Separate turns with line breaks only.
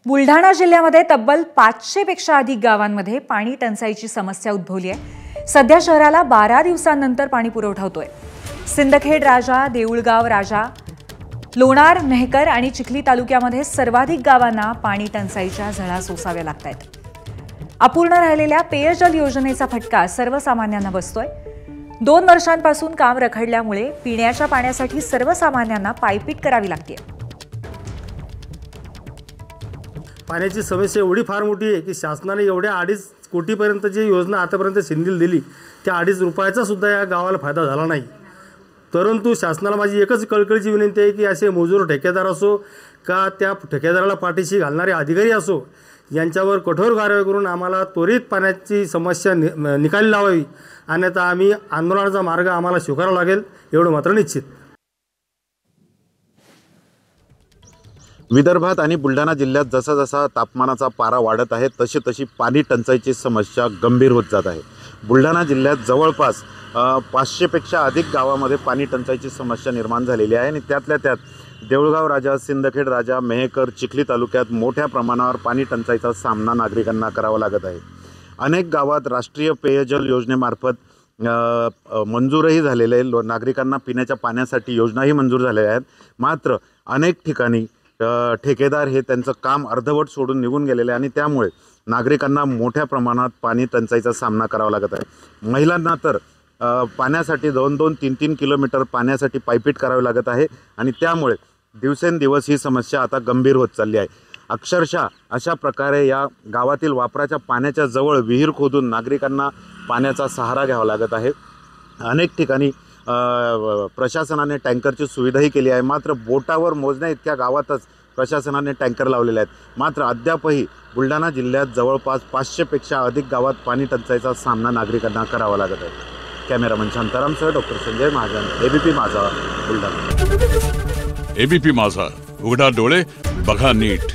बुलढाणा जिल्ह्यामध्ये तब्बल 500 पेक्षा अधिक गावांमध्ये पाणी टंचाईची समस्या उद्भवली आहे। सध्या शहराला 12 दिवसांनंतर पाणी पुरवठा होतोय। सिंदखेड राजा, देऊळगाव राजा, लोणार, मेहकर आणि चिखली तालुक्यामध्ये सर्वाधिक गावांना पाणी टंचाईच्या झळा सोसाव्या लागतायत। अपूर्ण राहिलेल्या पेयजल योजनेचा फटका सर्वसामान्यांना बसतोय। 2 वर्षांपासून काम रखडल्यामुळे पिण्याच्या पाण्यासाठी सर्वसामान्यांना पायपीट करावी लागते।
पाण्याची समस्या एवढी फार मोठी आहे की शासनाने एवढ्या 2.5 कोटीपर्यंत जी योजना आतापर्यंत सिंधील दिली त्या 2.5 रुपयाचा सुद्धा या गावाला फायदा झाला नाही। परंतु शासनाला माझी एकच कळकळीची विनंती आहे की असे मजूर ठेकेदार असो का त्या ठेकेदाराला पाठीशी घालणारे अधिकारी असो यांच्यावर कठोर कारवाई करून आम्हाला त्वरित पाण्याची समस्या निकाली लावावी, अन्यथा आम्ही आंदोलनाचा मार्ग आम्हाला स्वीकारावा लागेल एवढं मात्र निश्चित।
विदर्भात आणि बुलढाणा जिल्ह्यात जसा जसा तापमानाचा पारा वाढत आहे तशी तशी पाणी टंचाईची समस्या गंभीर होत जात आहे। बुलढाणा जिल्ह्यात जवळपास 500 पेक्षा अधिक गावामध्ये पाणी टंचाईची समस्या निर्माण झालेली आहे आणि त्यातल्या त्यात देऊळगाव राजा, सिंदखेड राजा, मेहकर, चिखली तालुक्यात मोठ्या प्रमाणावर पाणी टंचाईचा सामना नागरिकांना करावा लागत आहे। अनेक गावात राष्ट्रीय पेयजल योजनेमार्फत मंजूरही झालेले नागरिकांना पिण्याच्या पाण्यासाठी योजनाही मंजूर झालेल्या आहेत। मात्र अनेक ठिकाणी ठेकेदार हे त्यांचं काम अर्धवट सोडून निघून गेलेले आणि त्यामुळे नागरिकांना मोठ्या प्रमाणात पाणी टंचाईचा सामना करावा लागत आहे। महिलांना तर पाण्यासाठी 2-2, 3-3 किलोमीटर पाण्यासाठी पायपीट करावी लागत आहे आणि त्यामुळे दिवसेंदिवस ही समस्या आता गंभीर होत चालली आहे। अक्षरशः अशा प्रकारे या गावातील वापराच्या पाण्याच्या जवळ विहीर खोदून नागरिकांना पाण्याचा सहारा घ्यावा लागत आहे। अनेक ठिकाणी प्रशासनाने टँकरची सुविधाही केली आहे, मात्र बोटावर मोजण्या इतक्या गावातच प्रशासनाने टँकर लावलेले आहेत। मात्र अद्यापही बुलढाणा जिल्ह्यात जवळपास 500 पेक्षा अधिक गावात पाणी टंचाईचा सामना नागरिकांना करावा लागत आहे। कॅमेरामन शांतारामसह doctor Sanjay Mahajan, ABP Majha, Buldhana.
ABP माझा, उघडा डोळे बघा नीट।